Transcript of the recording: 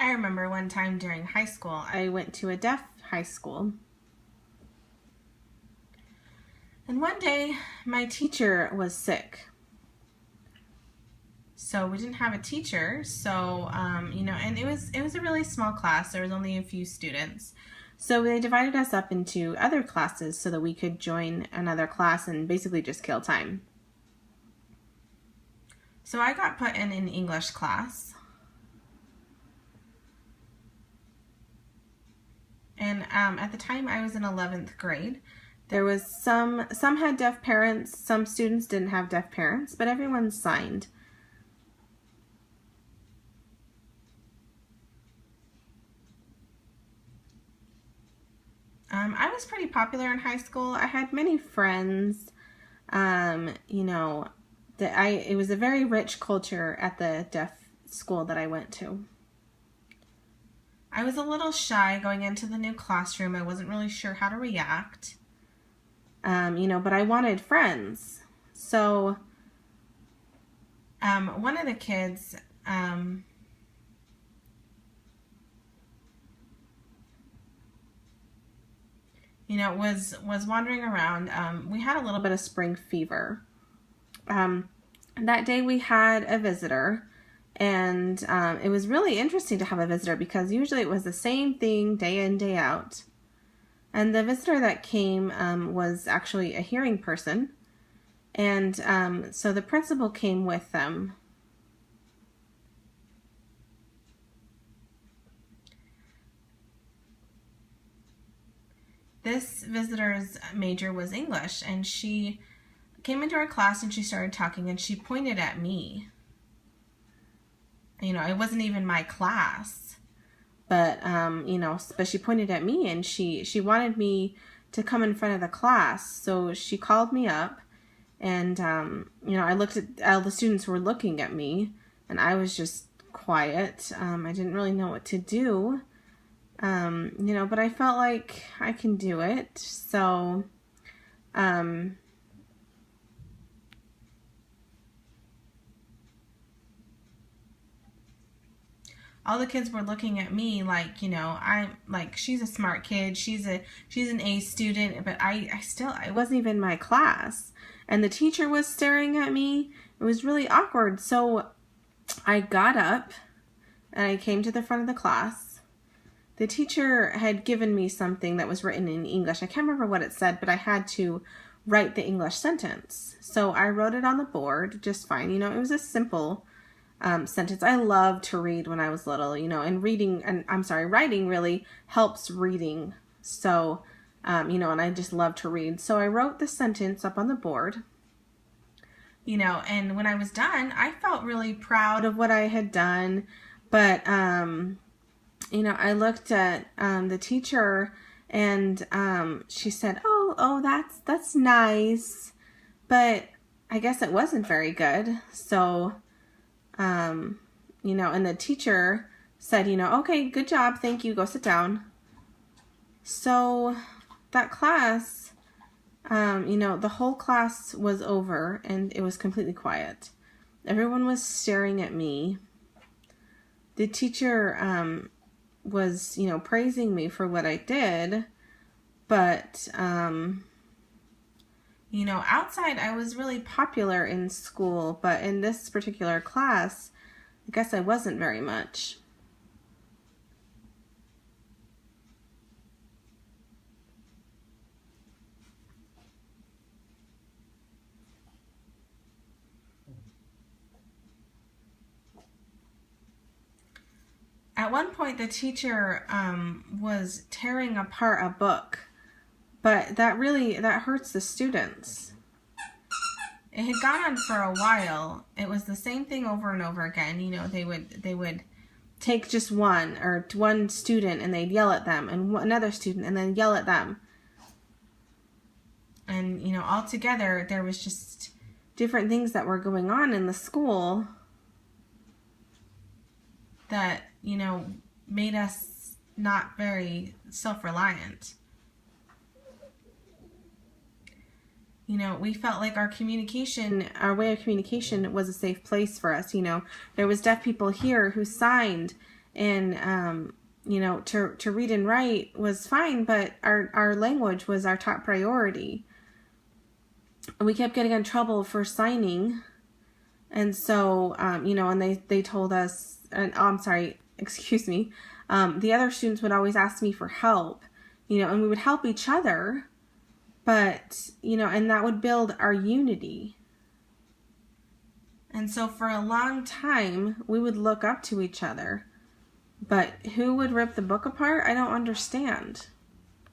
I remember one time during high school, I went to a deaf high school. And one day, my teacher was sick. So we didn't have a teacher, so, and it was a really small class. There was only a few students. So they divided us up into other classes so that we could join another class and basically just kill time. So I got put in an English class. And at the time I was in 11th grade. There was some had deaf parents, some students didn't have deaf parents, but everyone signed. I was pretty popular in high school. I had many friends. It was a very rich culture at the deaf school that I went to. I was a little shy going into the new classroom. I wasn't really sure how to react. But I wanted friends. So, one of the kids, was wandering around. We had a little bit of spring fever. That day we had a visitor, and it was really interesting to have a visitor because usually it was the same thing day in, day out. And the visitor that came was actually a hearing person, and so the principal came with them. This visitor's major was English, and she came into our class and she started talking and she pointed at me. It wasn't even my class, but but she pointed at me and she wanted me to come in front of the class. So she called me up, and I looked at all the students were looking at me, and I was just quiet. I didn't really know what to do. But I felt like I can do it. So, all the kids were looking at me like, I'm like, she's a smart kid. She's an A student, but I wasn't even my class. And the teacher was staring at me. It was really awkward. So I got up and I came to the front of the class. The teacher had given me something that was written in English. I can't remember what it said, but I had to write the English sentence. So I wrote it on the board just fine. It was a simple sentence. I loved to read when I was little, and writing really helps reading. So, and I just love to read. So I wrote the sentence up on the board, and when I was done, I felt really proud of what I had done. But, I looked at the teacher, and she said, oh, that's nice. But I guess it wasn't very good. So, and the teacher said, okay, good job, thank you, go sit down. So that class, the whole class was over and it was completely quiet. Everyone was staring at me. The teacher was, praising me for what I did, but, outside I was really popular in school, but in this particular class, I guess I wasn't very much. At one point, the teacher was tearing apart a book, but that hurts the students. It had gone on for a while. It was the same thing over and over again. They would take just one student and they'd yell at them, and another student and then yell at them. And, all together, there was just different things that were going on in the school that, made us not very self-reliant. We felt like our way of communication was a safe place for us. There was deaf people here who signed, and you know, to read and write was fine, but our language was our top priority. We kept getting in trouble for signing, and so you know, and they told us, and oh, I'm sorry, excuse me, the other students would always ask me for help, you know, and we would help each other, but you know, and that would build our unity. And so for a long time, we would look up to each other. But who would rip the book apart? I don't understand.